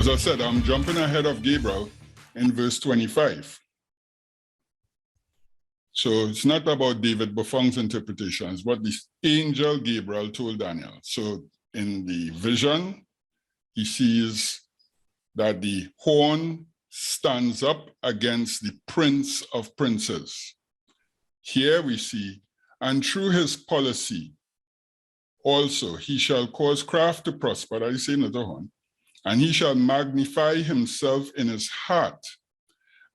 As I said, I'm jumping ahead of Gabriel in verse 25. So it's not about David Buffong's interpretations, what the angel Gabriel told Daniel. So in the vision, he sees that the horn stands up against the prince of princes. Here we see, and through his policy, also he shall cause craft to prosper, that is saying the horn, and he shall magnify himself in his heart,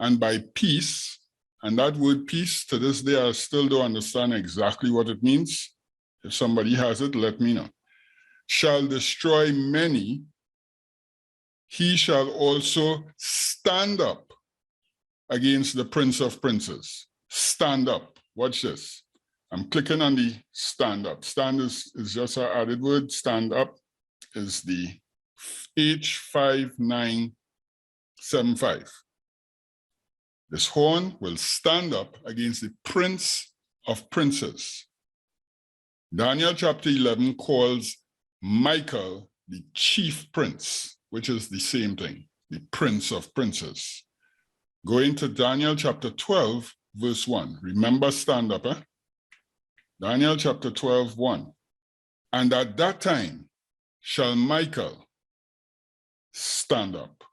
and by peace. And that word peace, to this day, I still don't understand exactly what it means. If somebody has it, let me know. Shall destroy many, he shall also stand up against the prince of princes. Stand up. Watch this. I'm clicking on the stand up. Stand is just an added word. Stand up is the H5975. This horn will stand up against the prince of princes. Daniel chapter 11 calls Michael the chief prince, which is the same thing, the prince of princes. Go into Daniel chapter 12, verse 1. Remember stand up, eh? Daniel chapter 12, 1. And at that time shall Michael stand up.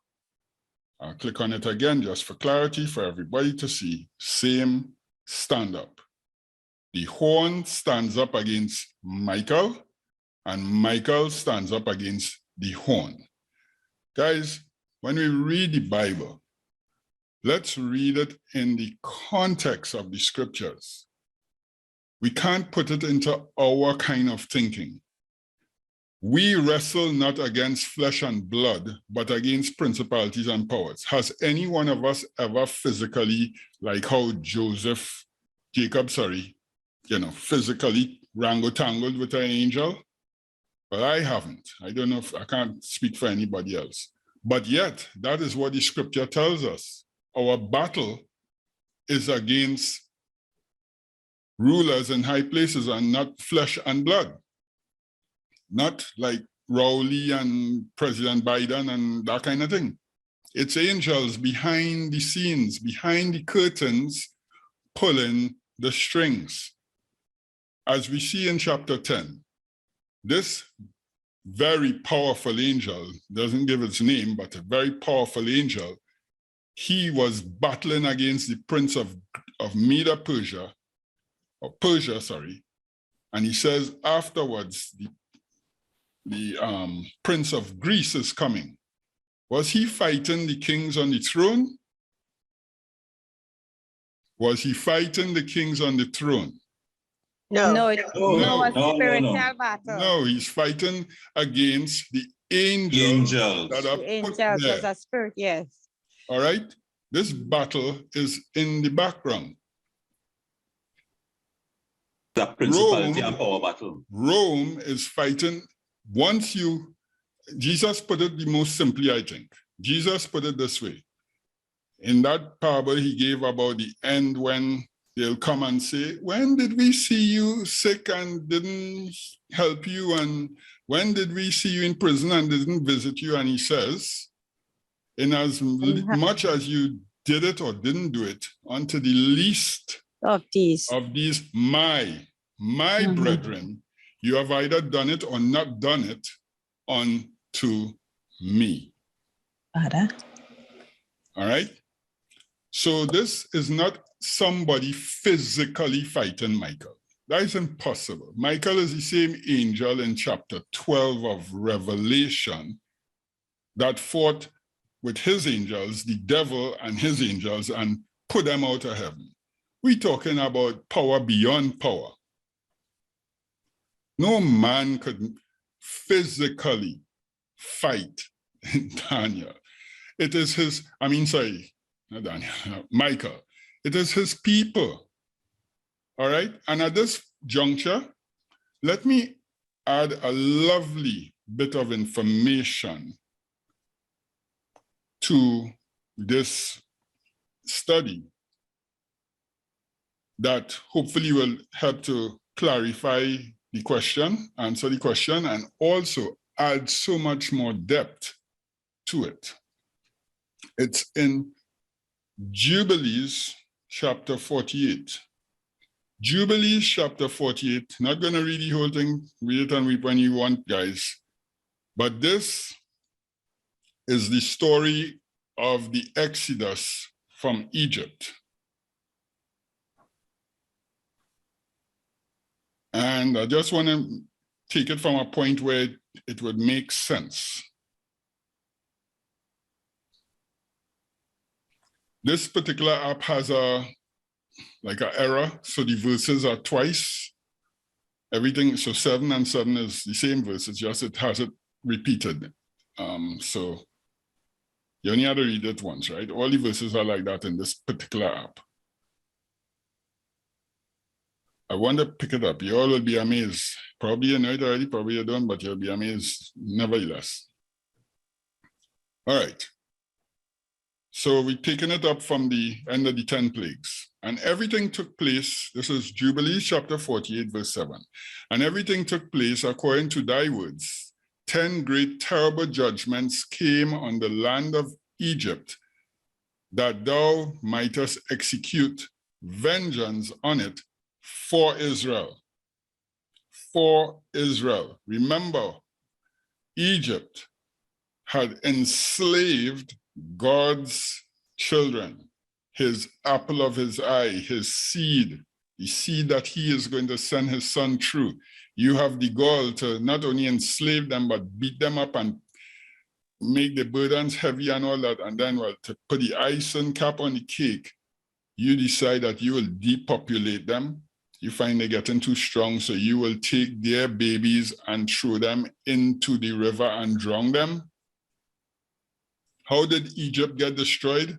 I'll click on it again just for clarity for everybody to see. Same stand up. The horn stands up against Michael, and Michael stands up against the horn. Guys, when we read the Bible, let's read it in the context of the scriptures. We can't put it into our kind of thinking. We wrestle not against flesh and blood, but against principalities and powers. Has any one of us ever physically, like how Jacob, physically wrangle-tangled with an angel? But I haven't. I don't know if I can't speak for anybody else. But yet, that is what the scripture tells us. Our battle is against rulers in high places and not flesh and blood. Not like Rowley and President Biden and that kind of thing. It's angels behind the scenes, behind the curtains, pulling the strings. As we see in chapter 10, this very powerful angel, doesn't give its name, but a very powerful angel, he was battling against the prince of Persia, and he says afterwards, the prince of Greece is coming. Was he fighting the kings on the throne? Was he fighting the kings on the throne? No, it was spiritual battle. No, he's fighting against the angels. That are the angels as a spirit, yes. All right? This battle is in the background. The principality and power battle. Rome is fighting. Jesus put it the most simply, I think. Jesus put it this way. In that parable he gave about the end when they'll come and say, when did we see you sick and didn't help you? And when did we see you in prison and didn't visit you? And he says, in as much as you did it or didn't do it, unto the least of these my brethren, you have either done it or not done it unto me. Father. All right? So this is not somebody physically fighting Michael. That is impossible. Michael is the same angel in chapter 12 of Revelation that fought with his angels, the devil and his angels, and put them out of heaven. We're talking about power beyond power. No man could physically fight Daniel. It is Michael. It is his people. All right? And at this juncture, let me add a lovely bit of information to this study that hopefully will help to clarify the question, answer the question, and also add so much more depth to it. It's in Jubilees chapter 48. Jubilees chapter 48, not going to read the whole thing, read it and read when you want, guys. But this is the story of the Exodus from Egypt. And I just want to take it from a point where it would make sense. This particular app has like an error, so the verses are twice. Everything, so 7 and 7 is the same verse, it's just it has it repeated. So you only have to read it once, right? All the verses are like that in this particular app. I want to pick it up. You all will be amazed. Probably you know it already, probably you don't, but you'll be amazed nevertheless. All right. So we're taking it up from the end of the 10 plagues. And everything took place, this is Jubilees chapter 48, verse 7. And everything took place according to thy words. 10 great terrible judgments came on the land of Egypt, that thou mightest execute vengeance on it for Israel. For Israel. Remember, Egypt had enslaved God's children, his apple of his eye, his seed, the seed that he is going to send his son through. You have the goal to not only enslave them, but beat them up and make the burdens heavy and all that. And then, well, to put the icing cap on the cake, you decide that you will depopulate them. You find they're getting too strong, so you will take their babies and throw them into the river and drown them. How did Egypt get destroyed?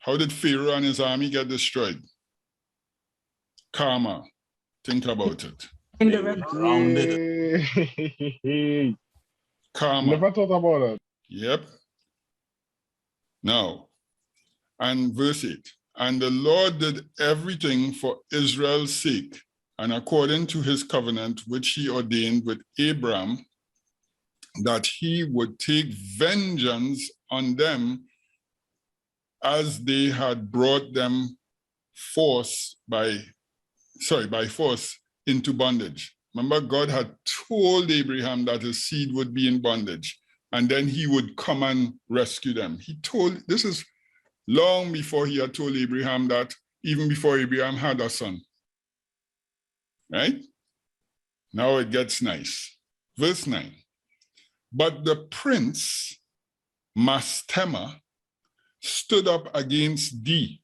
How did Pharaoh and his army get destroyed? Karma. Think about it. In the river. Karma. Never thought about it. Yep. Now, and verse 8. And the Lord did everything for Israel's sake, and according to his covenant, which he ordained with Abram, that he would take vengeance on them as they had brought them by force into bondage. Remember, God had told Abraham that his seed would be in bondage, and then he would come and rescue them. He told, this is long before he had told Abraham that, even before Abraham had a son. Right? Now it gets nice. Verse 9. But the prince, Mastema, stood up against thee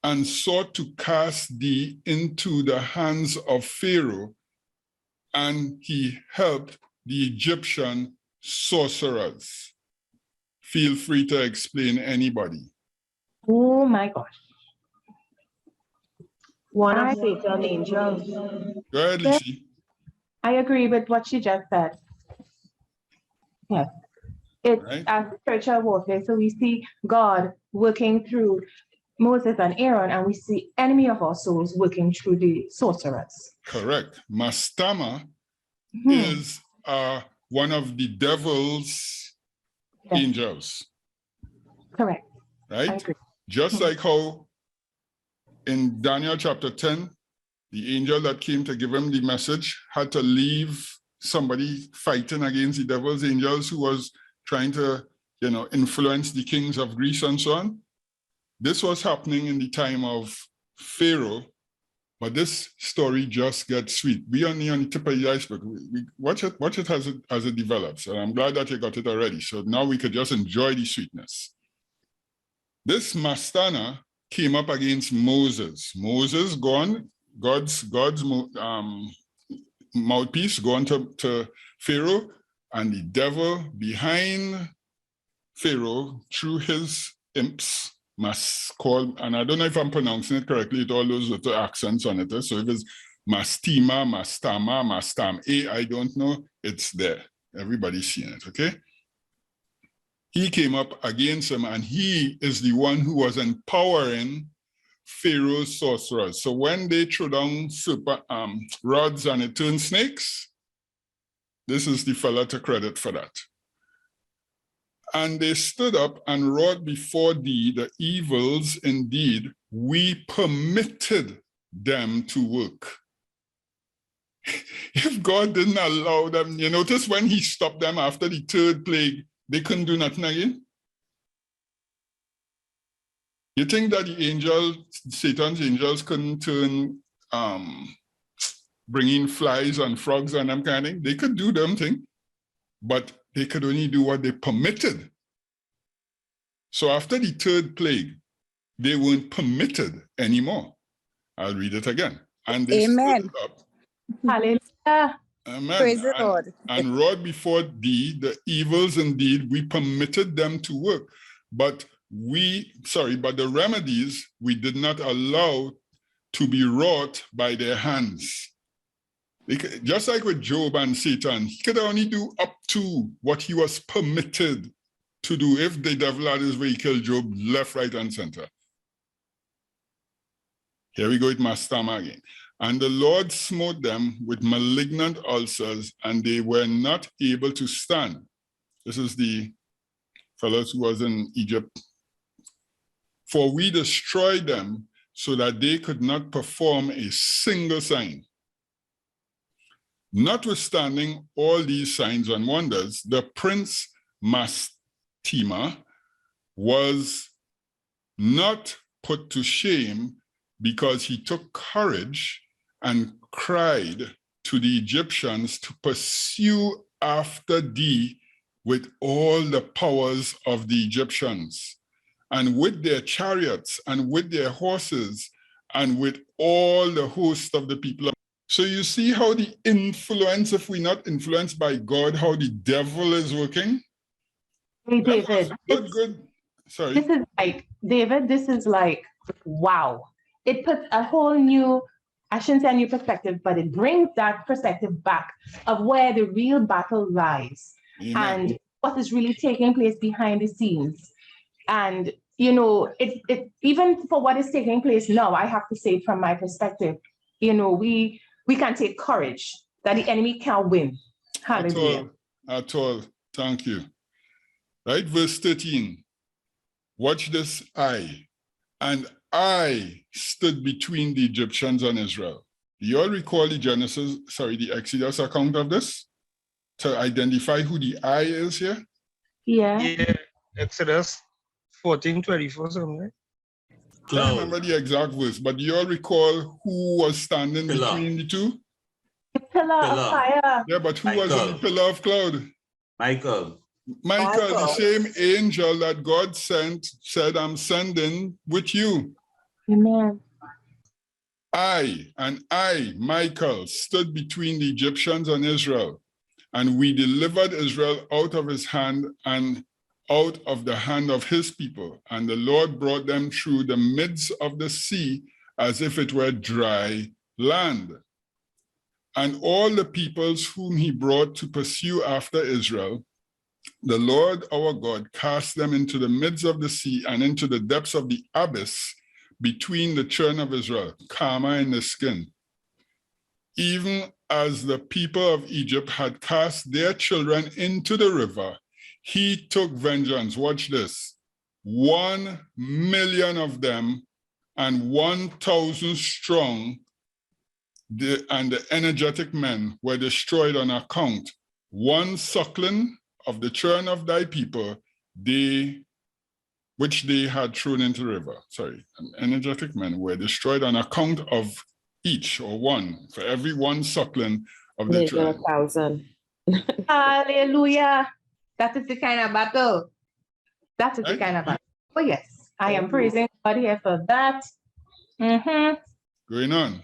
and sought to cast thee into the hands of Pharaoh, and he helped the Egyptian sorcerers. Feel free to explain, anybody. Oh my gosh. One of Satan's angels. Go ahead, Lisi. I agree with what she just said. Yes. It's Right. a spiritual warfare. So we see God working through Moses and Aaron, and we see enemy of our souls working through the sorcerers. Correct. Mastama is one of the devil's angels. Correct. I Right? agree. Just like how in Daniel chapter 10, the angel that came to give him the message had to leave somebody fighting against the devil's angels who was trying to, influence the kings of Greece and so on. This was happening in the time of Pharaoh, but this story just gets sweet. We are only on the tip of the iceberg. We watch it as it develops, and I'm glad that you got it already. So now we could just enjoy the sweetness. This Mastana came up against Moses. Moses gone, God's mouthpiece gone to Pharaoh, and the devil behind Pharaoh through his imps must call, and I don't know if I'm pronouncing it correctly with all those little accents on it. So if it's Mastima, Mastama, Mastam, I don't know, it's there. Everybody's seeing it, okay? He came up against him, and he is the one who was empowering Pharaoh's sorcerers. So when they throw down super rods and it turns snakes, this is the fella to credit for that. And they stood up and wrought before thee the evils indeed we permitted them to work. If God didn't allow them, you notice when he stopped them after the third plague, they couldn't do nothing again. You think that the angels, Satan's angels couldn't turn, bring in flies and frogs and them kind of thing? They could do them thing, but they could only do what they permitted. So after the third plague, they weren't permitted anymore. I'll read it again. And they stood up. Hallelujah. Amen. Praise the Lord. And wrought before thee the evils indeed we permitted them to work, but the remedies we did not allow to be wrought by their hands. Just like with Job and Satan, he could only do up to what he was permitted to do. If the devil had his way, he killed Job left, right, and center. Here we go with Mastama again. And the Lord smote them with malignant ulcers, and they were not able to stand. This is the fellows who was in Egypt. For we destroyed them so that they could not perform a single sign. Notwithstanding all these signs and wonders, the prince Mastema was not put to shame, because he took courage and cried to the Egyptians to pursue after thee with all the powers of the Egyptians, and with their chariots, and with their horses, and with all the host of the people. So you see how the influence, if we're not influenced by God, how the devil is working? Hey, David. Good. Sorry. This is like, David, this is like, wow. It puts a whole new, I shouldn't say a new perspective, but it brings that perspective back of where the real battle lies. Amen. And what is really taking place behind the scenes. And, you know, it even for what is taking place now, I have to say from my perspective, you know, we can take courage that the enemy can win. Hallelujah. At all. Thank you. Right, verse 13. Watch this, and I stood between the Egyptians and Israel. You all recall the Exodus account of this? To identify who the I is here? Yeah. Exodus 14:24 something. I don't remember the exact verse, but you all recall who was standing between the two? The pillar of fire. Yeah, but who was in the pillar of cloud? Michael, the same angel that God sent, said, I'm sending with you. Amen. I, Michael, stood between the Egyptians and Israel, and we delivered Israel out of his hand and out of the hand of his people. And the Lord brought them through the midst of the sea as if it were dry land. And all the peoples whom he brought to pursue after Israel, the Lord our God cast them into the midst of the sea and into the depths of the abyss between the children of Israel, Kama in the skin. Even as the people of Egypt had cast their children into the river, he took vengeance. Watch this. 1 million of them and 1,000 strong, and the energetic men were destroyed on account. One suckling of the children of thy people, which they had thrown into the river. Sorry, and energetic men were destroyed on account of each, or one, for every one suckling of the children. 1,000. Hallelujah. That is the kind of battle. That is the kind of battle. Oh, yes. I am praising God here for that. Going on.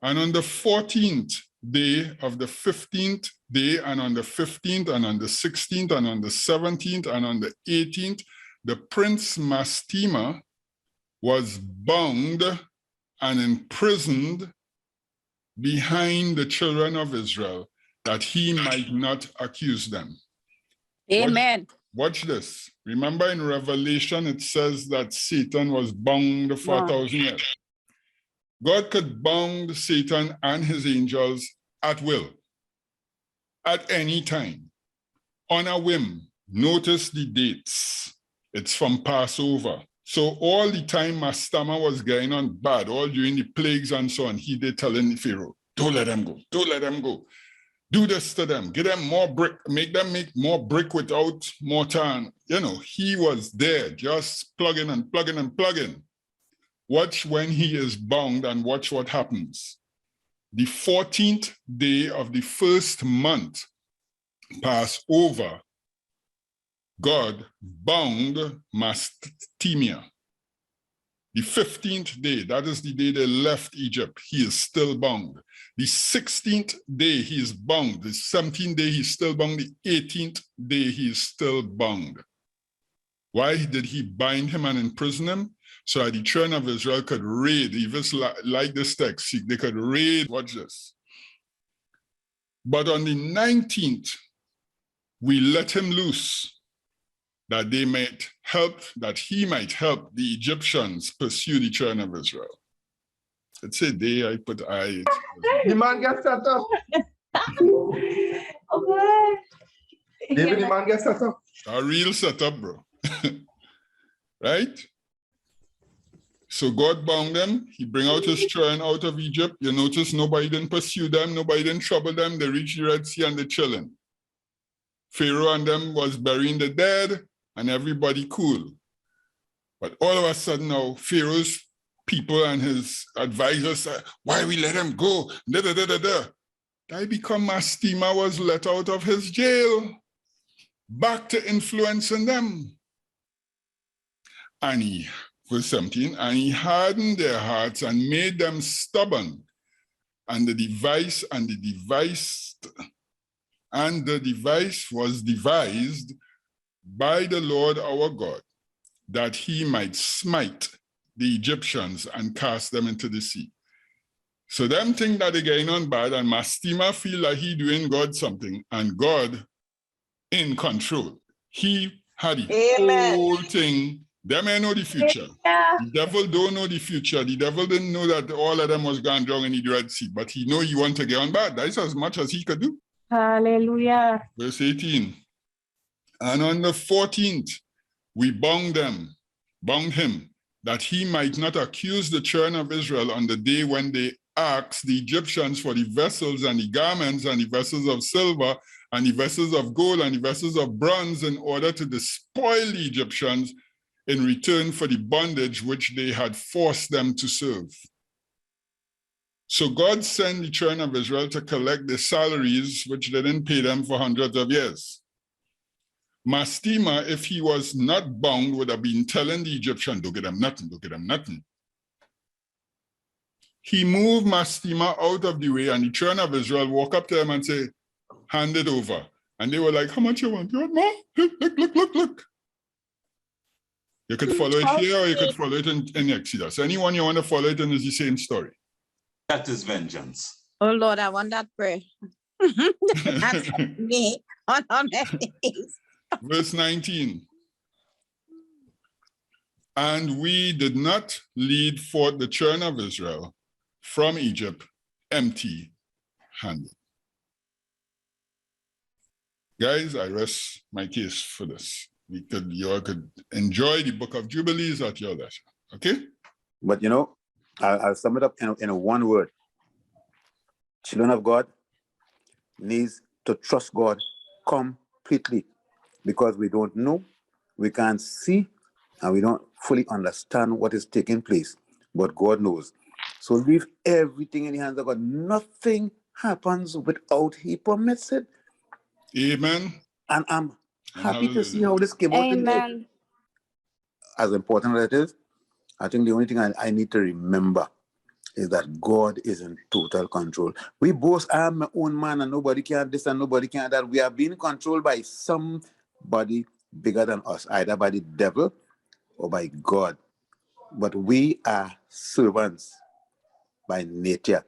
And on the 14th day of the 15th day, and on the 15th, and on the 16th, and on the 17th, and on the 18th, the prince Mastema was bound and imprisoned behind the children of Israel, that he might not accuse them. Amen. Watch this. Remember in Revelation, it says that Satan was bound for 1,000 years. God could bound Satan and his angels at will, at any time, on a whim. Notice the dates. It's from Passover. So all the time Mastama was going on bad, all during the plagues and so on, he did telling the Pharaoh, don't let them go, don't let them go. Do this to them, give them more brick, make them make more brick without mortar. And, you know, he was there just plugging and plugging and plugging. Watch when he is bound and watch what happens. The 14th day of the first month, Passover, God bound Mastema. The 15th day, that is the day they left Egypt, he is still bound. The 16th day, he is bound. The 17th day, he's still bound. The 18th day, he is still bound. Why did he bind him and imprison him? So that the children of Israel could raid, even like this text, they could raid, watch this. But on the 19th, we let him loose, that they might help, that he might help the Egyptians pursue the children of Israel. It's a day I put I. The man gets set up. Okay. David, the man gets set up. A real setup, bro. Right? So God bound them. He bring out his children out of Egypt. You notice nobody didn't pursue them. Nobody didn't trouble them. They reached the Red Sea and they're chilling. Pharaoh and them was burying the dead and everybody cool. But all of a sudden now, Pharaoh's people and his advisors said, why we let him go? Da, da, da, da, da. That become Mastema was let out of his jail, back to influencing them. And he, verse 17, and he hardened their hearts and made them stubborn. And the device was devised by the Lord our God, that he might smite the Egyptians and cast them into the sea. So them think that they're getting on bad, and Mastema feel like he doing God something, and God in control. He had the whole thing. Them ain't know the future. Yeah. The devil don't know the future. The devil didn't know that all of them was going down in the Red Sea, but he know he want to get on bad. That's as much as he could do. Hallelujah. Verse 18. And on the 14th, we bound him, that he might not accuse the children of Israel on the day when they asked the Egyptians for the vessels and the garments and the vessels of silver and the vessels of gold and the vessels of bronze in order to despoil the Egyptians in return for the bondage which they had forced them to serve. So God sent the children of Israel to collect the salaries which they didn't pay them for hundreds of years. Mastema, if he was not bound, would have been telling the Egyptian, don't get them nothing, don't get them nothing. He moved Mastema out of the way, and the children of Israel walk up to him and say, hand it over. And they were like, how much you want? You want more? Look. You could follow it here, or you could follow it in Exodus. Anyone you want to follow it in is the same story. That is vengeance. Oh Lord, I want that prayer. That's me on my knees. Verse 19. And we did not lead forth the children of Israel from Egypt empty-handed. Guys, I rest my case for this. You all could enjoy the book of Jubilees at your leisure, okay? But you know, I'll sum it up in one word. Children of God needs to trust God completely, because we don't know, we can't see, and we don't fully understand what is taking place, but God knows. So leave everything in the hands of God. Nothing happens without He permits it. Amen. And I'm happy to see how this came out today. Amen. As important as it is, I think the only thing I need to remember is that God is in total control. We both are my own man, and nobody can this and nobody can that. We are being controlled by somebody bigger than us, either by the devil or by God. But we are servants by nature.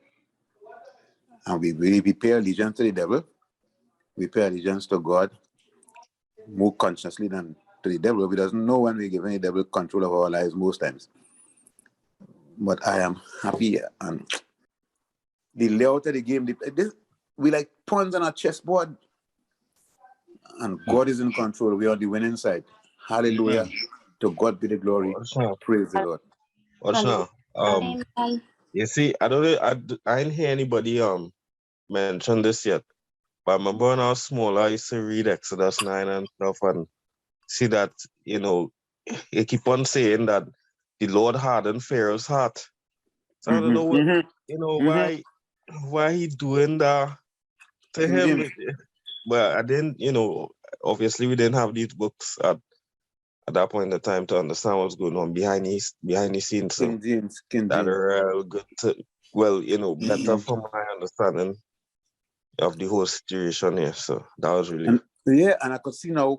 And we pay allegiance to the devil. We pay allegiance to God more consciously than to the devil. We doesn't know when we're giving the devil control of our lives most times. But I am happy, and the layout of the game, we like pawns on a chessboard, And God is in control. We are on the winning side. Hallelujah. Amen. To God be the glory. Osha, Praise the Lord. Osha, Amen. you see, I didn't hear anybody mention this yet. But I remember when I was small, I used to read Exodus 9 and stuff and see that, you know, you keep on saying that the Lord hardened Pharaoh's heart. So I don't know what, you know, why he doing that to him. But I didn't, you know, obviously we didn't have these books at that point in the time to understand what's going on behind the scenes. So King that James. real good to, well, you know, better from my understanding of the whole situation here. So that was really And I could see now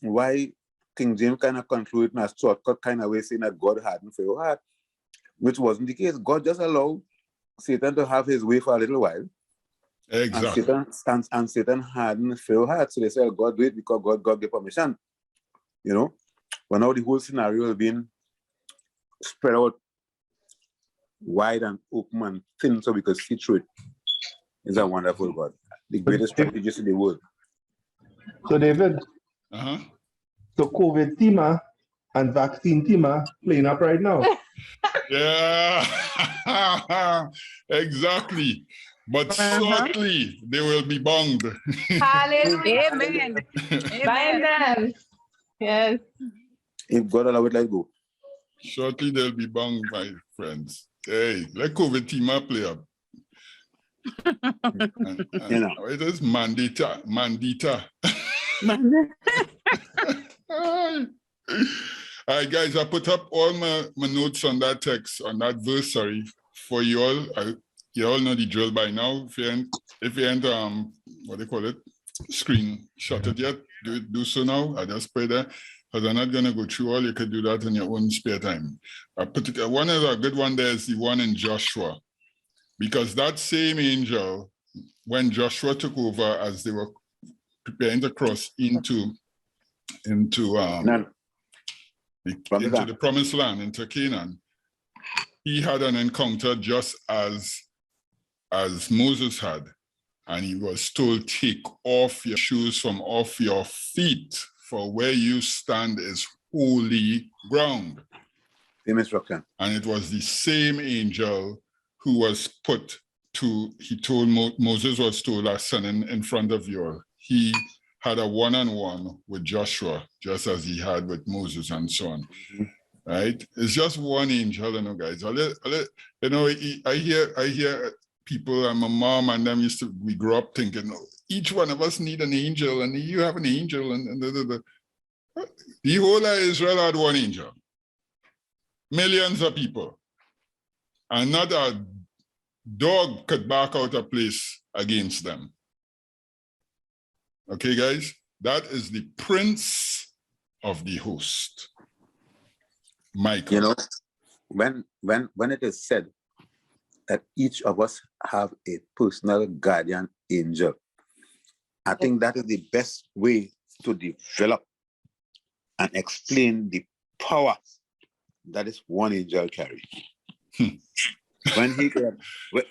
why King James kind of concluded in a shortcut kind of way, saying that God hardened Pharaoh's heart, which wasn't the case. God just allowed Satan to have his way for a little while. Exactly. And Satan hardened Pharaoh's heart. So they said, God do it because God gave permission. You know? But now the whole scenario has been spread out wide and open and thin so we could see through it. It's a wonderful God. The greatest strategist in the world. So David, Uh-huh. so COVID team and vaccine team playing up right now. Yeah, exactly. But shortly they will be bound. Hallelujah. Amen. By Amen. them. Yes. If God allow it, let go. Shortly they'll be bound, my friends. Hey, let COVID team up play up. And You know. it is Mandita. All right, guys, I put up all my notes on that text, on that verse, sorry, for you all. You all know the drill by now. If you ain't what they call it, screenshot it yet, do so now. I just put there, because I'm not gonna go through all. You could do that in your own spare time. One is a good one. There is the one in Joshua, because that same angel, when Joshua took over, as they were preparing to cross into the promised land, into Canaan, he had an encounter just as Moses had, and he was told, take off your shoes from off your feet, for where you stand is holy ground. Same instruction. And it was the same angel who was he told Moses was told, "I stand in front of you." He had a one-on-one with Joshua, just as he had with Moses and so on. Right? It's just one angel, you know, guys. You know, I hear people, and my mom and them we grew up thinking, oh, each one of us need an angel, and you have an angel, and the whole of Israel had one angel. Millions of people. And not a dog could bark out a place against them. Okay, guys? That is the prince of the host, Michael. You know, when it is said that each of us have a personal guardian angel, I think that is the best way to develop and explain the power that is one angel carry. When he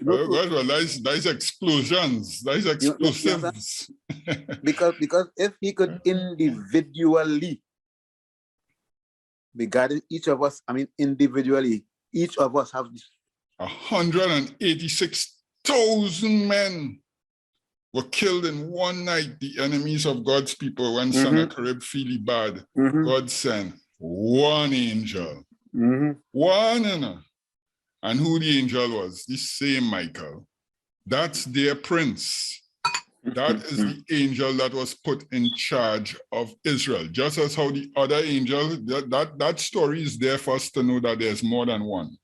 well, nice explosions, nice explosives. because if he could individually be guarding each of us, I mean individually, each of us have 186,000 men were killed in one night, the enemies of God's people, when Sennacherib feely bad. God sent one angel. One. And who the angel was? The same Michael. That's their prince. That is the angel that was put in charge of Israel. Just as how the other angel, that story is there for us to know that there's more than one.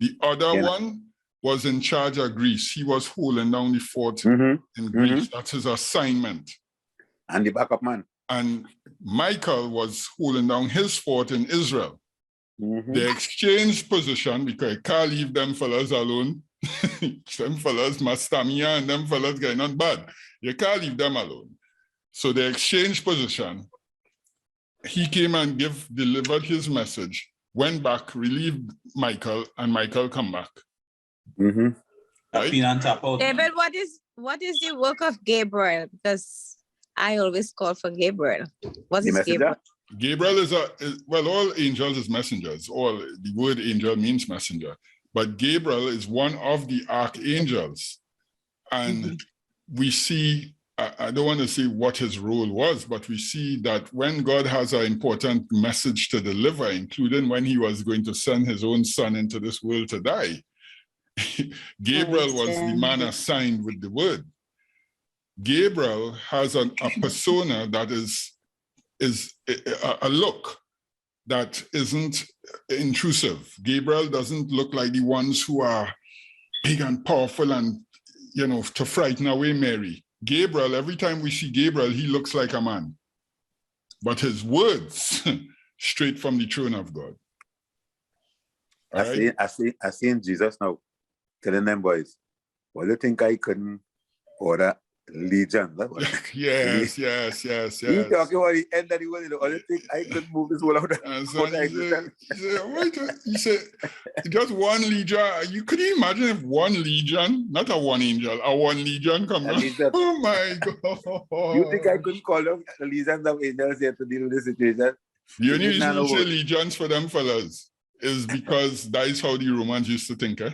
The other one was in charge of Greece. He was holding down the fort in Greece. That's his assignment. And the backup man. And Michael was holding down his fort in Israel. They exchanged position because you can't leave them fellas alone. Them fellas, Mastamia and them fellas going on bad. You can't leave them alone. So they exchanged position. He came and delivered his message, went back, relieved Michael, and Michael come back. Right? David, what is the work of Gabriel? Because I always call for Gabriel. What The is messenger? Gabriel? Gabriel well, all angels is messengers. All the word angel means messenger, but Gabriel is one of the archangels, and we see. I don't want to say what his role was, but we see that when God has an important message to deliver, including when he was going to send his own son into this world to die, Gabriel was the man assigned with the word. Gabriel has a persona that is a look that isn't intrusive. Gabriel doesn't look like the ones who are big and powerful and, to frighten away Mary. Gabriel, every time we see Gabriel, he looks like a man. But his words, straight from the throne of God. I seen Jesus now telling them boys, well, you think I couldn't order legion? Yes. He talking about the end of the world. Well, you think I could move this world out he said, just one legion. You could you imagine if one legion, not a one angel, a one legion come out? Oh my God. You think I couldn't call up the legions of angels here to deal with this situation? The only reason you say legions for them fellas is because that is how the Romans used to think, eh?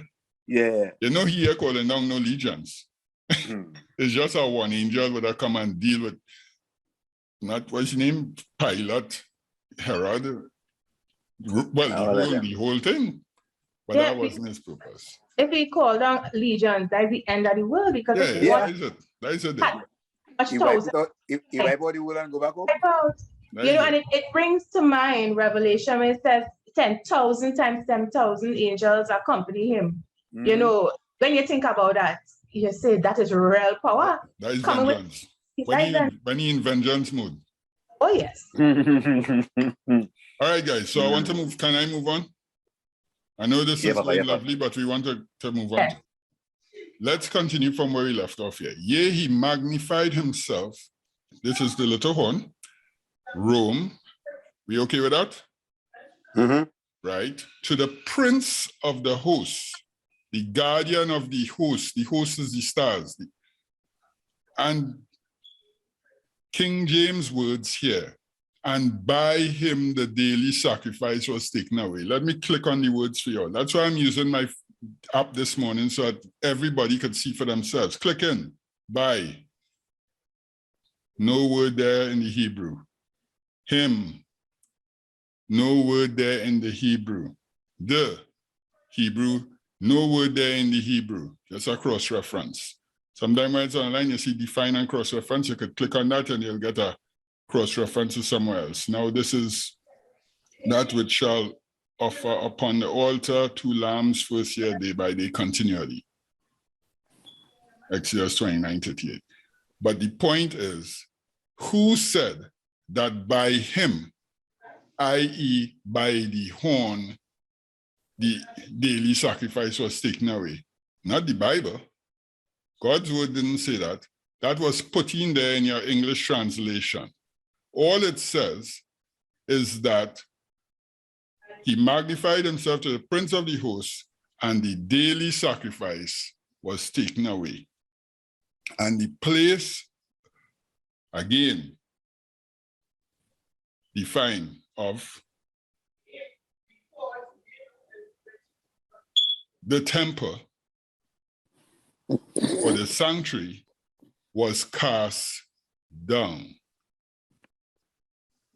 Yeah. Here calling down no legions. It's just a one angel would have come and deal with, not what's his name, Pilate, Herod, the whole thing. But that wasn't his purpose. If he called down legions, that's the end of the world, because that is it. He wipe out the world and go back home. And it brings to mind Revelation when it says 10,000 times 10,000 angels accompany him. When you think about that, you say that is real power. That is vengeance. When he in vengeance mode. Oh, yes. All right, guys. So I want to move. Can I move on? I know this is lovely, but we want to move on. Yeah. Let's continue from where we left off here. Yea, he magnified himself. This is the little horn. Rome. We okay with that? Right. To the prince of the host, the guardian of the host. The host is the stars. And King James words here, and by him the daily sacrifice was taken away. Let me click on the words for you all. That's why I'm using my app this morning so that everybody could see for themselves. Click in, by. No word there in the Hebrew. Him, no word there in the Hebrew. The Hebrew, no word there in the Hebrew. Just a cross-reference. Sometimes when it's online, you see define and cross-reference. You could click on that and you'll get a cross-reference to somewhere else. Now this is that which shall offer upon the altar 2 lambs first year, day by day, continually. Exodus 29:38. But the point is, who said that by him, i.e. by the horn, the daily sacrifice was taken away? Not the Bible. God's word didn't say that. That was put in there in your English translation. All it says is that he magnified himself to the prince of the host, and the daily sacrifice was taken away. And the place, again, defined of the temple or the sanctuary was cast down.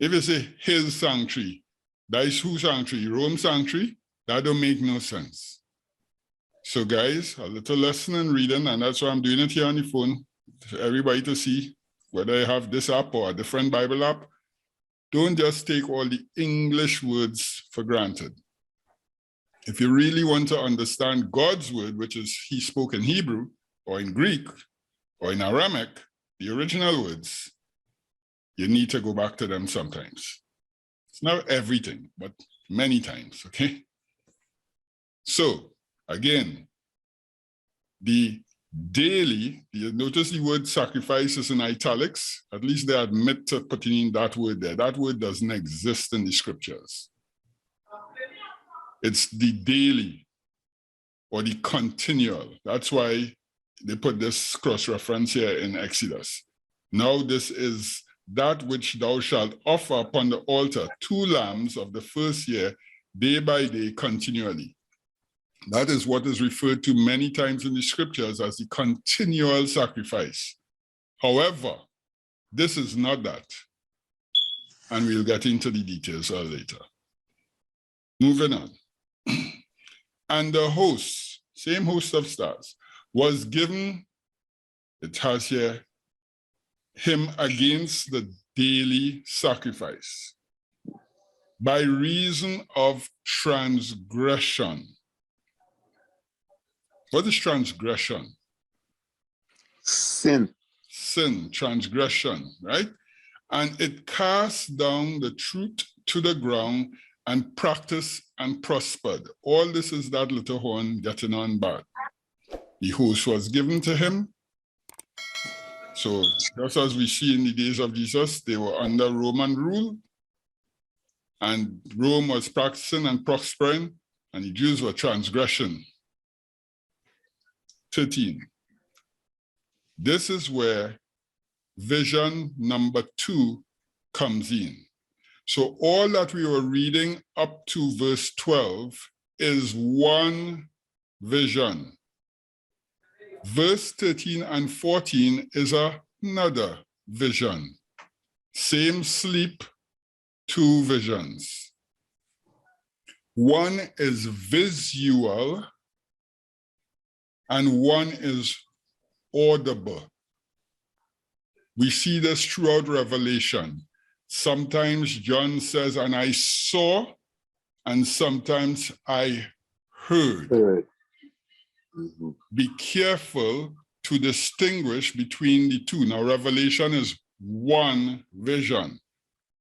If you say his sanctuary, that is whose sanctuary? Rome sanctuary? That don't make no sense. So guys, a little lesson in reading, and that's why I'm doing it here on the phone for everybody to see, whether you have this app or a different Bible app. Don't just take all the English words for granted. If you really want to understand God's word, which is he spoke in Hebrew or in Greek or in Aramaic, the original words, you need to go back to them sometimes. It's not everything, but many times, okay? So, again, the daily, you notice the word sacrifice is in italics. At least they admit to putting in that word there. That word doesn't exist in the scriptures. It's the daily or the continual. That's why they put this cross-reference here in Exodus. Now this is that which thou shalt offer upon the altar, 2 lambs of the first year, day by day, continually. That is what is referred to many times in the scriptures as the continual sacrifice. However, this is not that. And we'll get into the details later. Moving on. And the host, same host of stars, was given, it has here, him against the daily sacrifice by reason of transgression. What is transgression? Sin. Sin, transgression, right? And it cast down the truth to the ground and practiced and prospered. All this is that little horn getting on bad. The host was given to him. So just as we see in the days of Jesus, they were under Roman rule, and Rome was practicing and prospering, and the Jews were transgressing. 13. This is where vision number 2 comes in. So all that we were reading up to verse 12 is one vision. Verse 13 and 14 is another vision. Same sleep, 2 visions. One is visual and one is audible. We see this throughout Revelation. Sometimes John says, and I saw, and sometimes I heard. Mm-hmm. Be careful to distinguish between the two. Now, Revelation is one vision,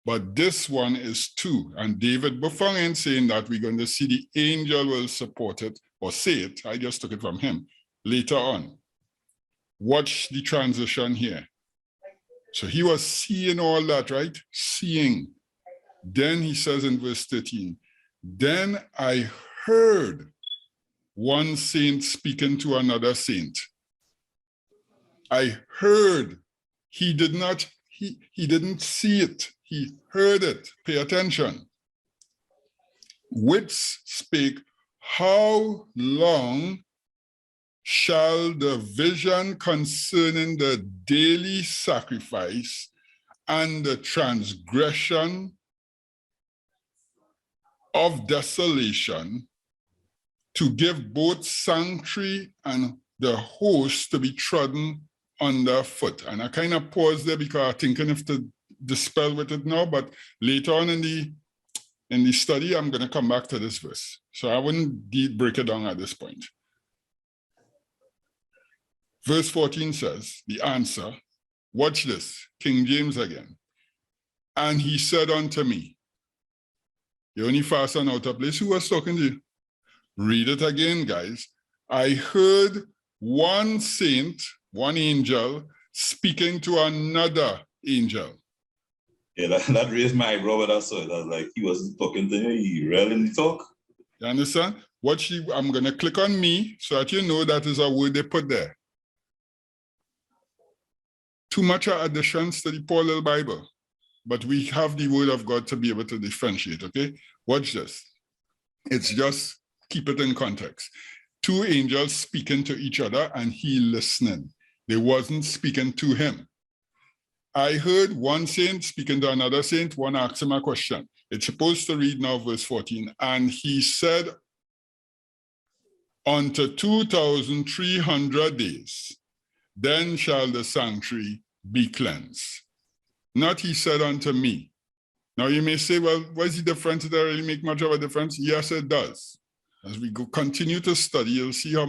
but this one is 2. And David Buffon saying that we're going to see the angel will support it or say it. I just took it from him later on. Watch the transition here. So he was seeing all that, right? Seeing. Then he says in verse 13, then I heard one saint speaking to another saint. I heard. He didn't see it. He heard it. Pay attention. Which spake, how long shall the vision concerning the daily sacrifice and the transgression of desolation to give both sanctuary and the host to be trodden underfoot? And I kind of pause there because I'm thinking if to dispel with it now, but later on in the study, I'm going to come back to this verse. So I wouldn't break it down at this point. Verse 14 says, the answer, watch this, King James again. And he said unto me, you only fasten out of place. Who was talking to you? Read it again, guys. I heard one saint, one angel, speaking to another angel. Yeah, that raised my eyebrow when I saw it. I was like, he wasn't talking to you, he really talk. You understand? I'm going to click on me so that you know that is a word they put there. Too much additions to the poor little Bible, but we have the word of God to be able to differentiate, okay? Watch this. It's just keep it in context. 2 angels speaking to each other and he listening. They wasn't speaking to him. I heard one saint speaking to another saint, one asked him a question. It's supposed to read now verse 14. And he said, unto 2,300 days, then shall the sanctuary be cleansed. Not he said unto me. Now you may say, well, what is the difference? Does that really make much of a difference? Yes, it does. As we continue to study, you'll see how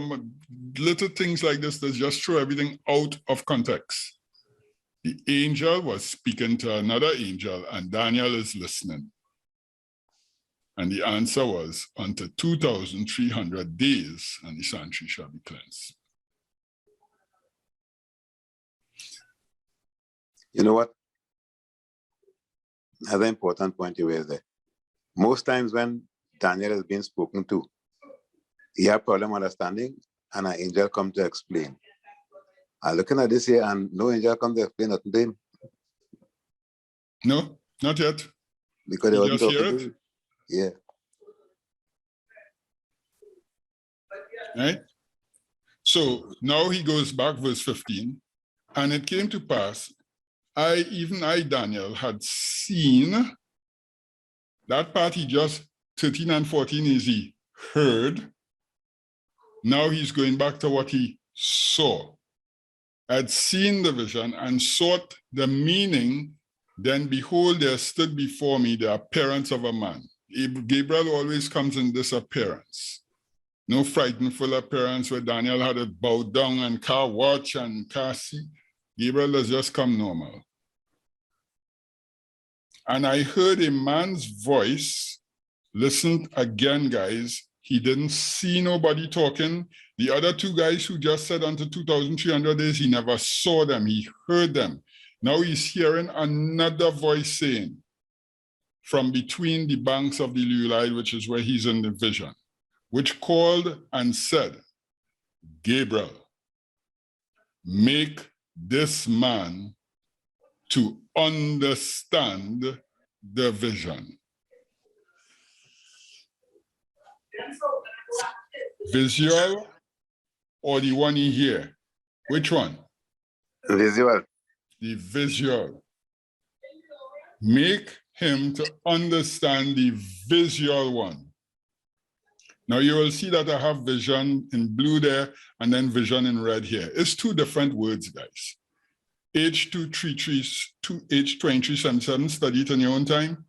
little things like this that just throw everything out of context. The angel was speaking to another angel, and Daniel is listening. And the answer was, unto 2,300 days, and the sanctuary shall be cleansed. You know what? Another important point you raised there. Most times when Daniel is being spoken to, he have problem understanding, and an angel come to explain. I'm looking at this here and no angel comes to explain nothing to him. No, not yet. Because You they wasn't just hear talking it? to him. Yeah. Right? So now he goes back, verse 15. And it came to pass, even I, Daniel, had seen that part. He just 13 and 14 is he heard. Now he's going back to what he saw. Had seen the vision and sought the meaning. Then behold, there stood before me the appearance of a man. Gabriel always comes in this appearance. No frightenful appearance where Daniel had it bowed down and car watch and car see. Gabriel has just come normal. And I heard a man's voice. Listen again, guys. He didn't see nobody talking. The other two guys who just said unto 2,300 days, he never saw them. He heard them. Now he's hearing another voice saying, from between the banks of the Luelide, which is where he's in the vision, which called and said, Gabriel, make this man to understand the vision. Visual or the one you hear? Which one? Visual. The visual. Make him to understand the visual one. Now you will see that I have vision in blue there and then vision in red here. It's two different words, guys. H2377, study it in your own time.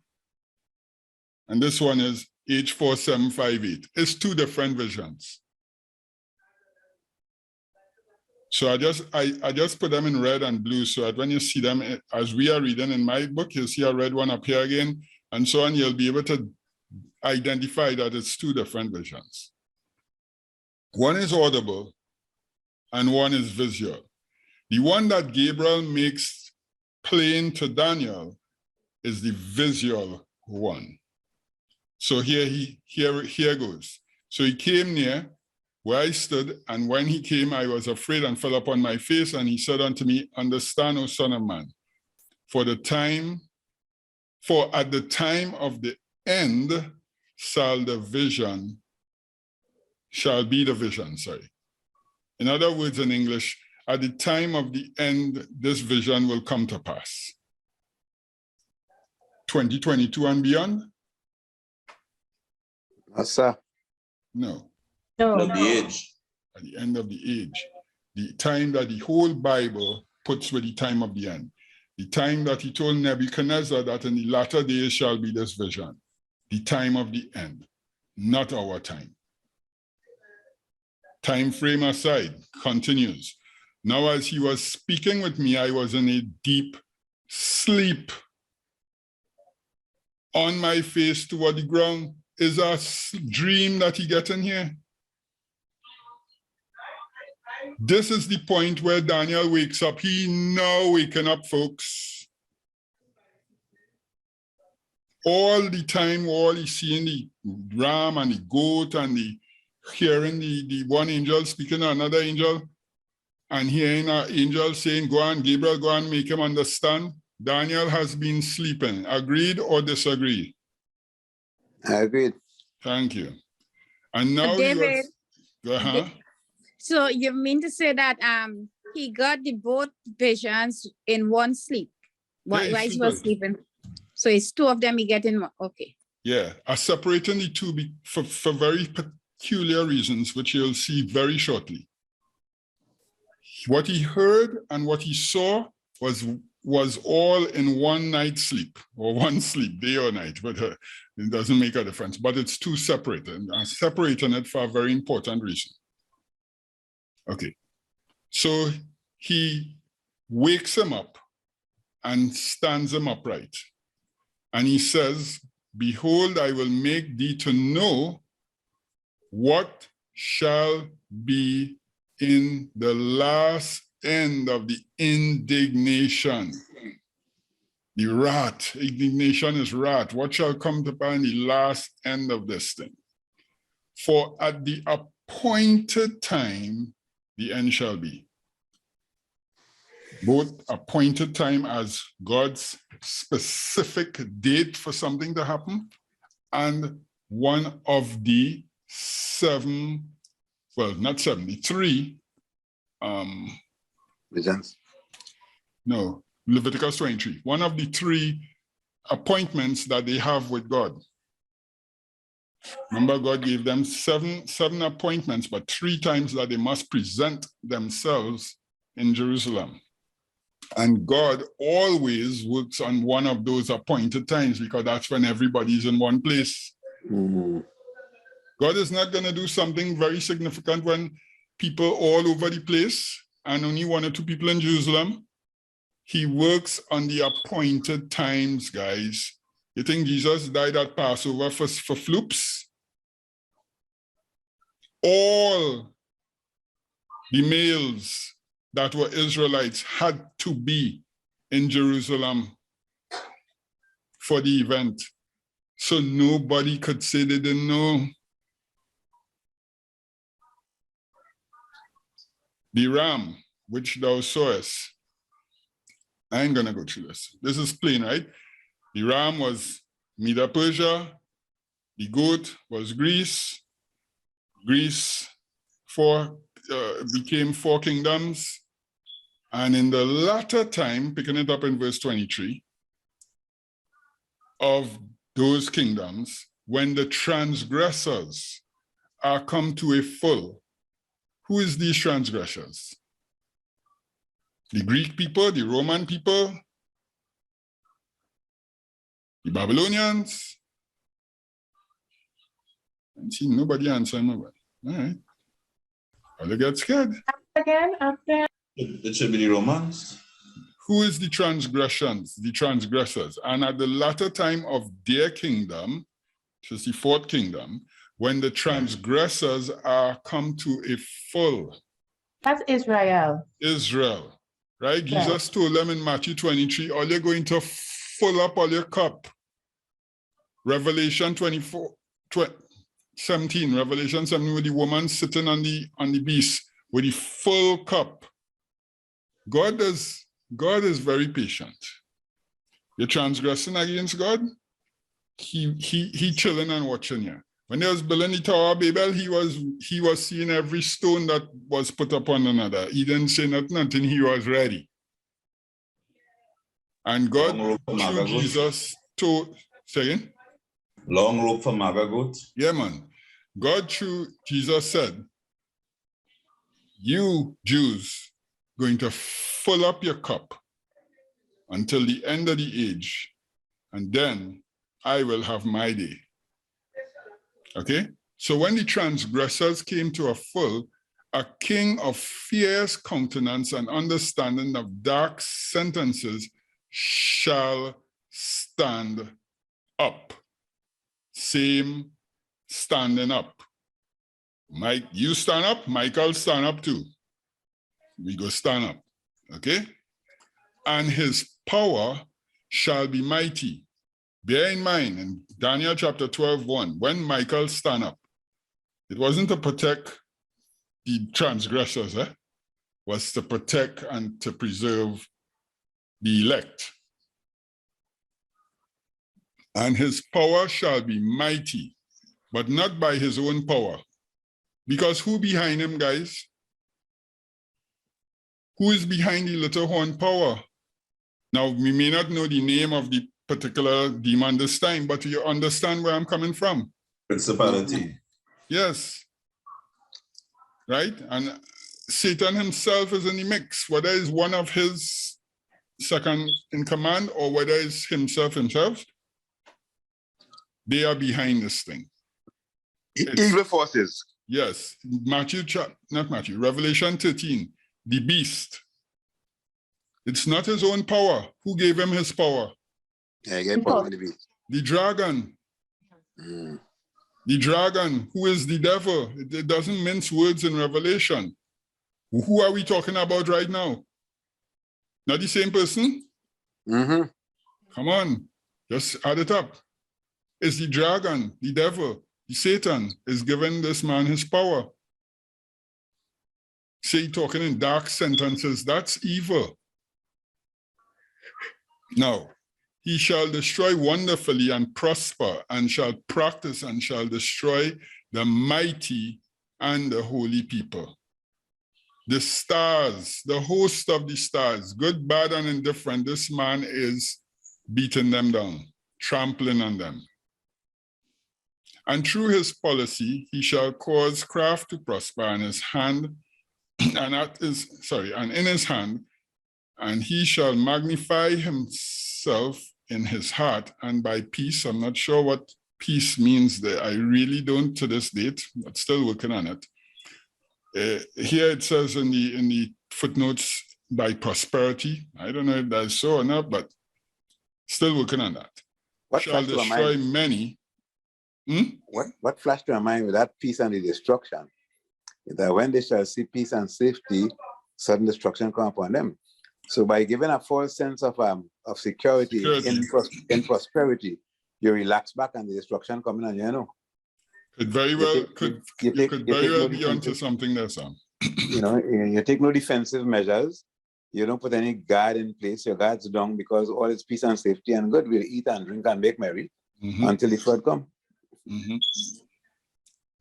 And this one is H4758. It's two different visions. So I just put them in red and blue so that when you see them, as we are reading in my book, you'll see a red one appear again, and so on. You'll be able to identify that it's two different visions. One is audible and one is visual. The one that Gabriel makes plain to Daniel is the visual one. So here goes. So he came near where I stood, and when he came, I was afraid and fell upon my face, and he said unto me, understand, O son of man, for at the time of the end shall be the vision, sorry. In other words, in English, at the time of the end, this vision will come to pass. 2022 and beyond? Yes, sir. No. Of the age. At the end of the age. The time that the whole Bible puts with the time of the end. The time that he told Nebuchadnezzar that in the latter days shall be this vision. The time of the end, not our time. Time frame aside, continues. Now as he was speaking with me, I was in a deep sleep. On my face toward the ground. Is a dream that he gets in here. This is the point where Daniel wakes up. He now waking up, folks. All the time, all he's seeing the ram and the goat and hearing the one angel speaking to another angel and hearing an angel saying, go on, Gabriel, go on, make him understand. Daniel has been sleeping. Agreed or disagree? I agreed. Thank you. And now David, so you mean to say that he got the both visions in one sleep while he was sleeping? So it's two of them he get in one. Okay. Yeah, separating the two for very peculiar reasons, which you'll see very shortly. What he heard and what he saw was all in one night's sleep, or one sleep, day or night, but it doesn't make a difference. But it's two separate, and I'm separating it for a very important reason. Okay, so he wakes him up and stands him upright. And he says, behold, I will make thee to know what shall be in the last end of the indignation. The wrath, indignation is wrath. What shall come to pass in the last end of this thing? For at the appointed time, the end shall be. both appointed time as God's specific date for something to happen, and one of the three Visions. no, Leviticus 23, one of the three appointments that they have with God. Remember, God gave them seven appointments, but 3 times that they must present themselves in Jerusalem. And God always works on one of those appointed times, because that's when everybody's in one place. Mm-hmm. God is not going to do something very significant when people all over the place and only 1 or 2 people in Jerusalem. He works on the appointed times, guys. You think Jesus died at Passover for flukes? All the males that were Israelites had to be in Jerusalem for the event. So nobody could say they didn't know. The ram, which thou sawest. I ain't gonna go through this. This is plain, right? The ram was Medo-Persia. The goat was Greece. Greece became 4 kingdoms. And in the latter time, picking it up in verse 23, of those kingdoms, when the transgressors are come to a full, who is these transgressors? The Greek people, the Roman people, the Babylonians? And see, nobody answered me well. All right. I'll get scared. Again, after. It should be the Romans. Who is the transgressions, the transgressors? And at the latter time of their kingdom, which is the 4th kingdom, when the transgressors are come to a full. That's Israel. Israel, right? Yes. Jesus told them in Matthew 23, all you're going to fill up all your cup. Revelation 17, Revelation 17, with the woman sitting on the beast with the full cup. God is very patient. You're transgressing against God, he chilling and watching you. When they was building the Tower of Babel, he was seeing every stone that was put upon another. He didn't say nothing, he was ready. And God, through Jesus, told, saying, long rope for maga goat. Yeah, man. God, through Jesus, said, you Jews going to fill up your cup until the end of the age, and then I will have my day. Okay? So when the transgressors came to a full, a king of fierce countenance and understanding of dark sentences shall stand up. Same standing up. Mike, you stand up, Michael stand up too. We go stand up, okay? And his power shall be mighty. Bear in mind, in Daniel chapter 12:1, when Michael stand up, it wasn't to protect the transgressors, was to protect and to preserve the elect. And his power shall be mighty, but not by his own power. Because who behind him, guys? Who is behind the little horn power? Now, we may not know the name of the particular demon this time, but you understand where I'm coming from. Principality. Yes. Right? And Satan himself is in the mix, whether it's one of his second in command or whether it's himself, they are behind this thing. Evil forces. Yes. Revelation 13, the beast. It's not his own power. Who gave him his power? Yeah, he gave power to the beast. The dragon. The dragon, who is the devil. It doesn't mince words in Revelation. Who are we talking about right now? Not the same person? Mm-hmm. Come on, just add it up. It's the dragon, the devil, the Satan is giving this man his power. Say talking in dark sentences, that's evil. Now, he shall destroy wonderfully and prosper, and shall practice and shall destroy the mighty and the holy people. The stars, the host of the stars, good, bad, and indifferent, this man is beating them down, trampling on them. And through his policy, he shall cause craft to prosper in his hand, and in his hand, and he shall magnify himself in his heart, and by peace. I'm not sure what peace means there. I really don't to this date, but still working on it. Here it says in the footnotes, by prosperity. I don't know if that's so or not, but still working on that. What Shall destroy many. What flashed to my mind with that peace and the destruction is that when they shall see peace and safety, sudden destruction come upon them. So by giving a false sense of security. In prosperity, you relax back and the destruction coming on, you know. Could very well be onto something there, Sam. You know, you take no defensive measures. You don't put any guard in place. Your guard's down because all is peace and safety and good. We'll eat and drink and make merry until the flood come.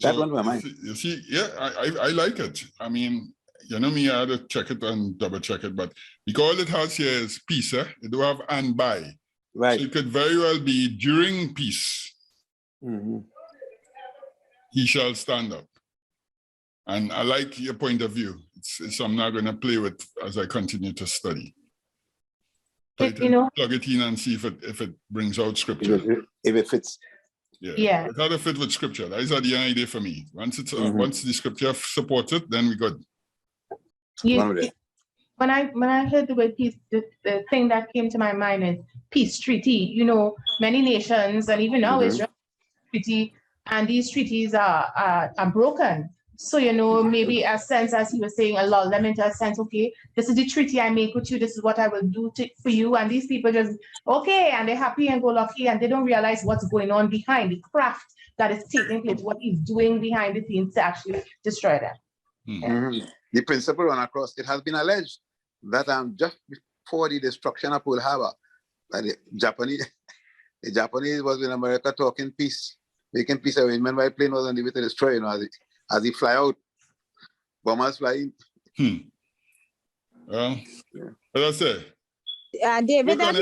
That one my mind. You see, yeah, I like it. I mean, you know me, I had to check it and double check it, but because all it has here is peace, it don't have and by. Right. So it could very well be during peace. He shall stand up. And I like your point of view. It's I'm not going to play with as I continue to study. Plug it in and see if it brings out scripture. If it fits. Yeah. It had to fit with scripture. That is the idea for me. Once the scripture supports it, then we good. When I heard the word peace, the thing that came to my mind is peace treaty. You know, many nations and even now Israel treaty, and these treaties are broken. So, you know, maybe a sense, as he was saying, allow them into a sense, okay, this is the treaty I make with you, this is what I will do for you. And these people just, okay, and they're happy and go lucky, and they don't realize what's going on behind the craft that is taking place, what he's doing behind the scenes to actually destroy them. The principle run across, it has been alleged that just before the destruction of Pearl Harbor, that the Japanese was in America talking peace, making peace arrangement while plane was on the way to destroy, you know, as they fly out, bombers flying. Well, as I say, David, that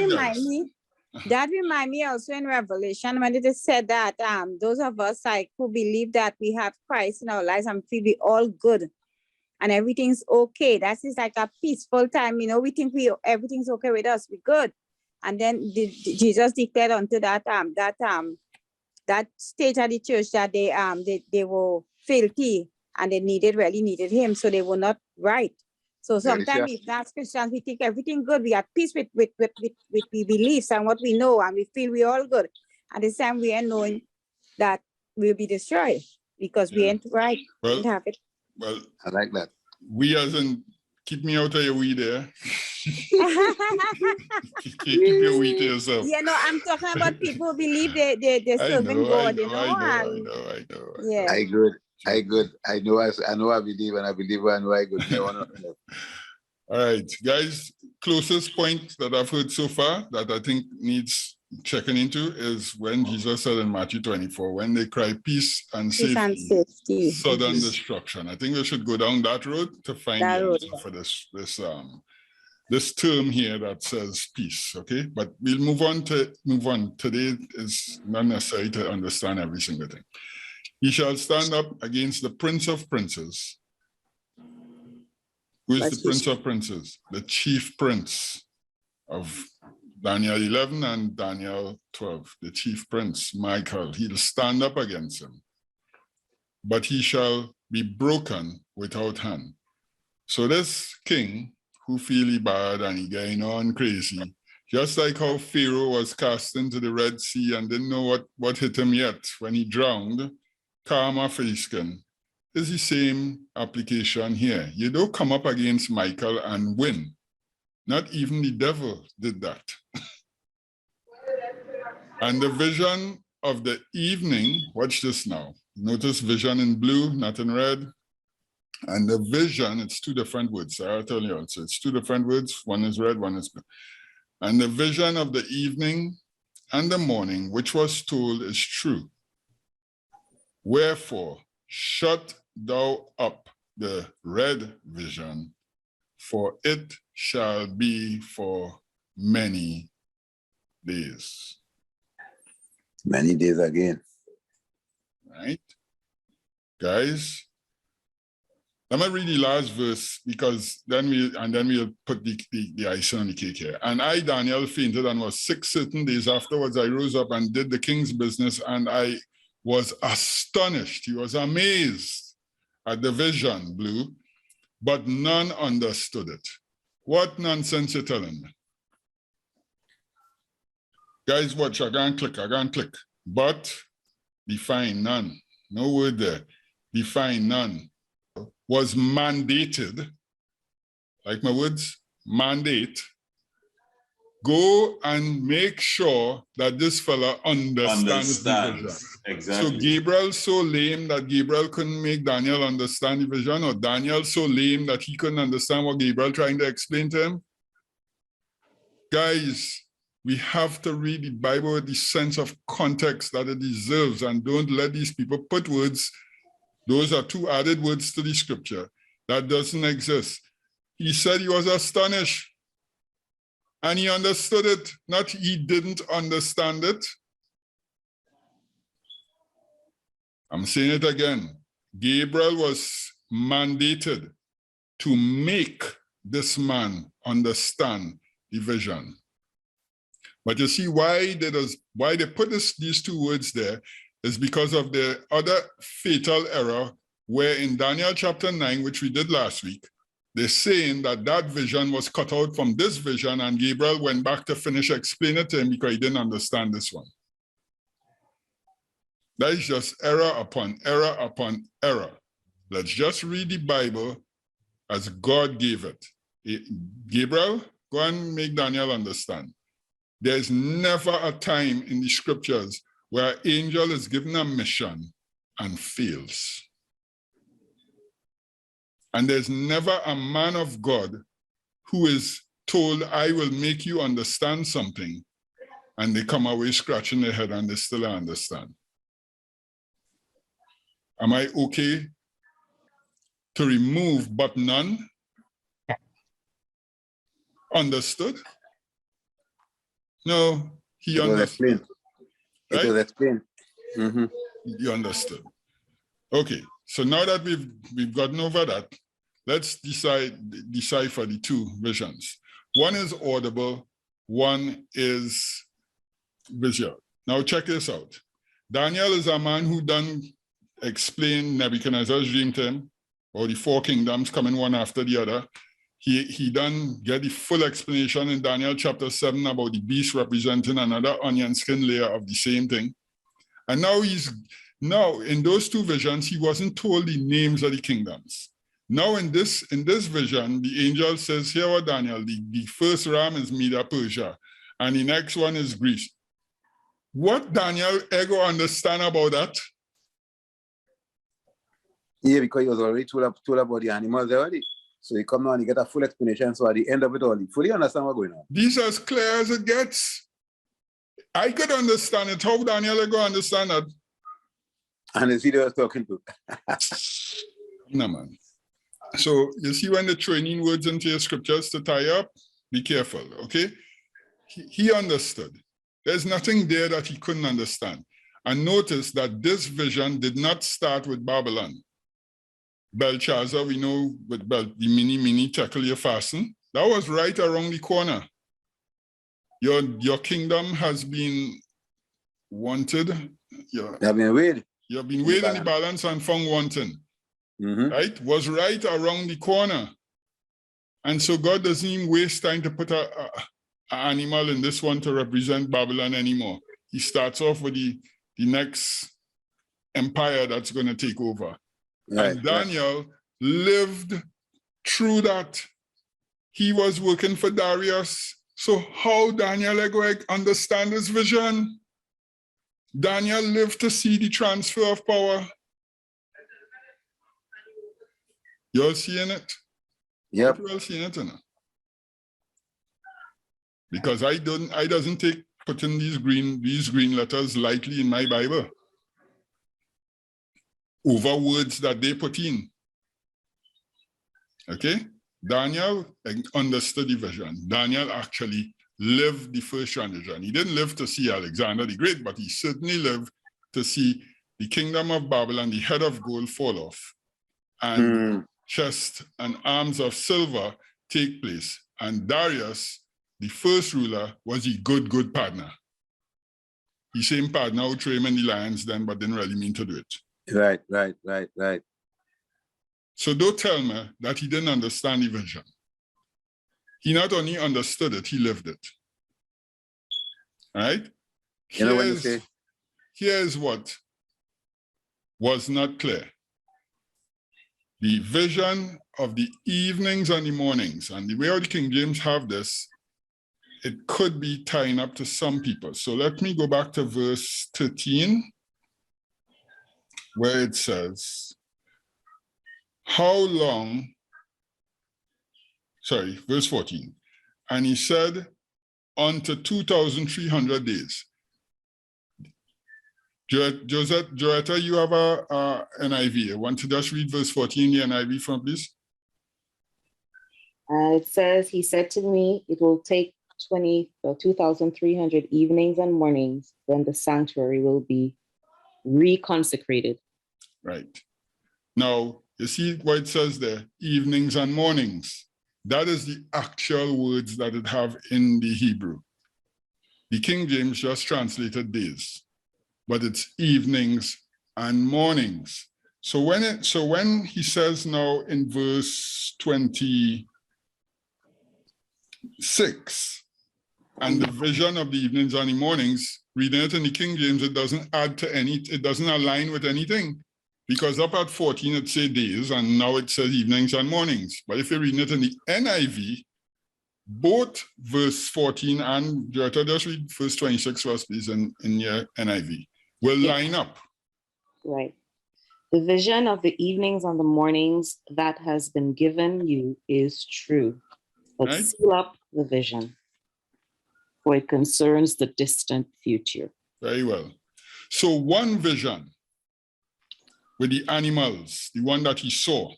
remind me also in Revelation when it is said that those of us like who believe that we have Christ in our lives and feel we all good and everything's okay. That is like a peaceful time. You know, we think everything's okay with us. We're good, and then Jesus declared unto that stage of the church that they were filthy and they really needed him, so they were not right. So sometimes if that's Christians, we think everything good, we are at peace with we beliefs and what we know, and we feel we all good. At the same we are knowing that we'll be destroyed because we ain't right. Well, we have it. Well, I like that. We as in keep me out of your weed there. keep your weed to yourself. Yeah, no, I'm talking about people who believe they're serving God, I know. Yeah. I good. I know I believe, and I believe I know I good. All right, guys, closest point that I've heard so far that I think needs checking into is when Jesus said in Matthew 24, when they cry peace and safety, sudden destruction. I think we should go down that road to find the answer for this term here that says peace. Okay, but we'll move on. Today is not necessary to understand every single thing. He shall stand up against the Prince of Princes. Who is the Prince of Princes? The chief prince of Daniel 11 and Daniel 12. The chief prince, Michael. He'll stand up against him. But he shall be broken without hand. So this king, who feel he bad and he going on crazy, just like how Pharaoh was cast into the Red Sea and didn't know what hit him yet when he drowned, calm off his skin, is the same application here. You don't come up against Michael and win. Not even the devil did that. And the vision of the evening, watch this now. Notice vision in blue, not in red. And the vision, it's two different words. I'll tell you also, it's two different words. One is red, one is blue. And the vision of the evening and the morning, which was told, is true. Wherefore, shut thou up the red vision, for it shall be for many days. Many days again. Right? Guys, let me read the last verse, because then we'll put the icing on the cake here. And I, Daniel, fainted and was sick certain days afterwards. I rose up and did the king's business, and I was astonished. He was amazed at the vision, blue, but none understood it. What nonsense you're telling me? Guys, watch, I can't click. But define none. No word there. Define none. Was mandated, like my words, mandate, go and make sure that this fella understands the vision. Exactly. So Gabriel so lame that Gabriel couldn't make Daniel understand the vision, or Daniel so lame that he couldn't understand what Gabriel trying to explain to him? Guys, we have to read the Bible with the sense of context that it deserves, and don't let these people put words. Those are two added words to the scripture that doesn't exist. He said he was astonished and he understood it, not he didn't understand it. I'm saying it again. Gabriel was mandated to make this man understand the vision. But you see why they put these two words there is because of the other fatal error, where in Daniel chapter 9, which we did last week, they're saying that that vision was cut out from this vision, and Gabriel went back to finish explaining it to him because he didn't understand this one. That is just error upon error upon error. Let's just read the Bible as God gave it. Gabriel, go and make Daniel understand. There's never a time in the scriptures where an angel is given a mission and fails. And there's never a man of God who is told, I will make you understand something, and they come away scratching their head and they still don't understand. Am I okay to remove but none? Understood? No, he understood. It was explained. Mm-hmm. You understood. Okay, so now that we've gotten over that, let's decipher the two visions. One is audible, one is visual. Now check this out. Daniel is a man who done explain Nebuchadnezzar's dream to him, or the four kingdoms coming one after the other. He done get the full explanation in Daniel chapter 7 about the beast representing another onion skin layer of the same thing. And now in those two visions, he wasn't told the names of the kingdoms. Now in this vision, the angel says, here what Daniel, the first ram is Media Persia, and the next one is Greece. What Daniel ever understand about that? Yeah, because he was already told about the animals already. So he come now and he get a full explanation. So at the end of it all, he fully understand what's going on. These are as clear as it gets. I could understand it. How Daniel ever understand that? And the video was talking to. No, man. So you see when they're training words into your scriptures to tie up, be careful, okay? He understood. There's nothing there that he couldn't understand. And notice that this vision did not start with Babylon. Belshazzar, we know with the mini tackle you fasten. That was right around the corner. Your kingdom has been wanted. They have been weighed. You have been weighed in the balance and found wanting. Mm-hmm. Right? Was right around the corner. And so God doesn't even waste time to put an animal in this one to represent Babylon anymore. He starts off with the next empire that's going to take over. Right, and Daniel lived through that. He was working for Darius. So how Daniel ever understand his vision? Daniel lived to see the transfer of power. You're seeing it? Yep. You're seeing it, you know? because I doesn't take putting these green letters lightly in my Bible over words that they put in. Okay? Daniel understood the vision. Daniel actually lived the first transition. He didn't live to see Alexander the Great, but he certainly lived to see the kingdom of Babylon, the head of gold, fall off, and chest and arms of silver take place. And Darius, the first ruler, was a good partner. The same partner who threw him in the lions then, but didn't really mean to do it. Right. So don't tell me that he didn't understand the vision. He not only understood it, he lived it. All right? You know when you say, here's what was not clear. The vision of the evenings and the mornings, and the way how the King James have this, it could be tying up to some people. So let me go back to verse 13, where it says, verse 14. And he said, unto 2,300 days. Joetta, you have a NIV. I want to just read verse 14, the NIV from please. It says, he said to me, it will take 2,300 evenings and mornings, then the sanctuary will be reconsecrated. Right. Now, you see what it says there, evenings and mornings. That is the actual words that it have in the Hebrew. The King James just translated days, but it's evenings and mornings. So when he says now in verse 26, and the vision of the evenings and the mornings, reading it in the King James, it doesn't add to it doesn't align with anything. Because up at 14, it says days, and now it says evenings and mornings. But if you're reading it in the NIV, both verse 14 and, just read verse 26 first, please, in your NIV, will line up. Right. The vision of the evenings and the mornings that has been given you is true. But right? Seal up the vision, for it concerns the distant future. Very well. So one vision with the animals, the one that he saw,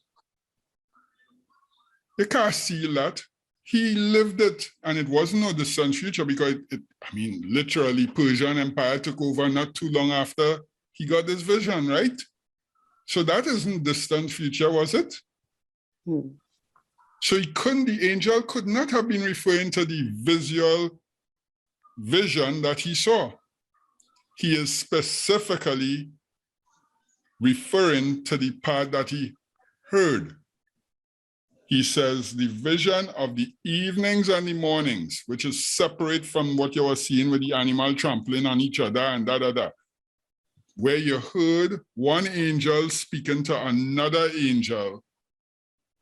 you can't seal that. He lived it, and it wasn't no distant future because literally Persian Empire took over not too long after he got this vision, right? So that isn't distant future, was it? So the angel could not have been referring to the visual vision that he saw. He is specifically referring to the part that he heard. He says the vision of the evenings and the mornings, which is separate from what you were seeing with the animal trampling on each other and where you heard one angel speaking to another angel,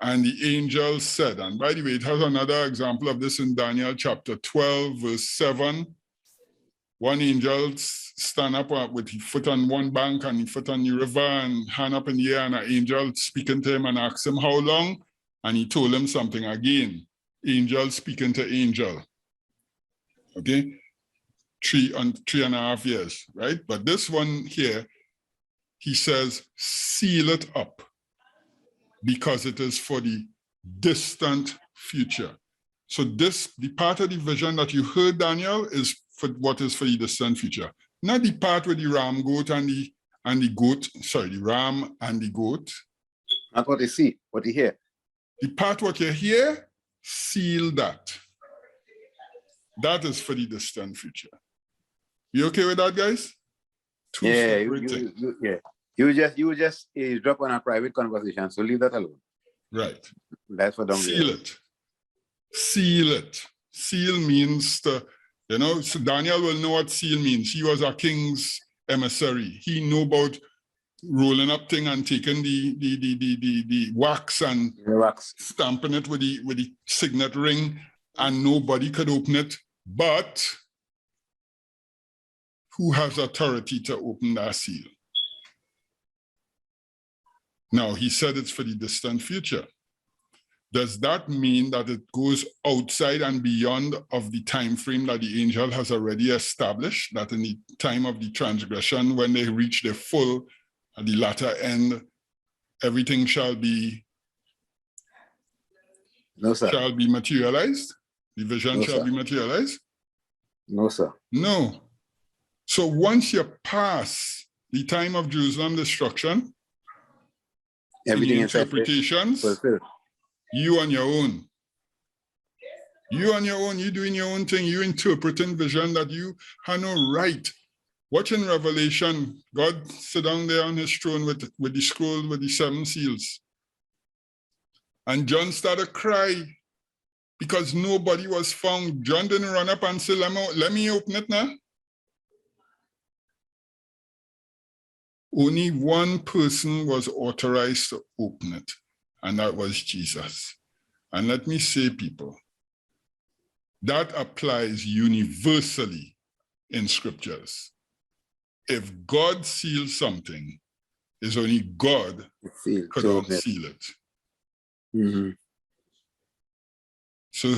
and the angel said, and by the way, it has another example of this in Daniel chapter 12, verse 7. One angel stand up with his foot on one bank and his foot on the river and hand up in the air, and an angel speaking to him and asked him how long, and he told him something again. Angel speaking to angel. Okay? 3.5 years, right? But this one here, he says, seal it up because it is for the distant future. So the part of the vision that you heard, Daniel, is for what is for the distant future. Not the part with the ram goat and the goat, the ram and the goat. Not what they see, what they hear. The part what you hear, seal that. That is for the distant future. You okay with that, guys? You just drop on a private conversation, so leave that alone. Right. That's for them. Seal it. Seal it. Seal means so Daniel will know what seal means. He was a king's emissary. He knew about rolling up thing and taking the wax and stamping it with the signet ring, and nobody could open it. But who has authority to open that seal? Now, he said it's for the distant future. does that mean that it goes outside and beyond of the time frame that the angel has already established, that in the time of the transgression, when they reach the full, at the latter end, everything shall be shall be materialized? The vision shall be materialized? No, sir. No. So once you pass the time of Jerusalem destruction, everything interpretations, you on your own. You on your own, you doing your own thing, you interpreting vision that you have no right. Watching Revelation, God sit down there on his throne with the scroll with the 7 seals. And John started cry because nobody was found. John didn't run up and say, let me open it now. Only one person was authorized to open it, and that was Jesus. And let me say, people, that applies universally in scriptures. If God seals something, it's only God could unseal it. Mm-hmm. So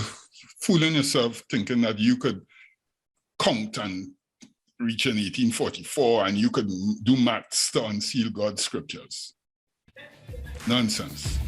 fooling yourself thinking that you could count and reach in 1844 and you could do maths to unseal God's scriptures. Nonsense.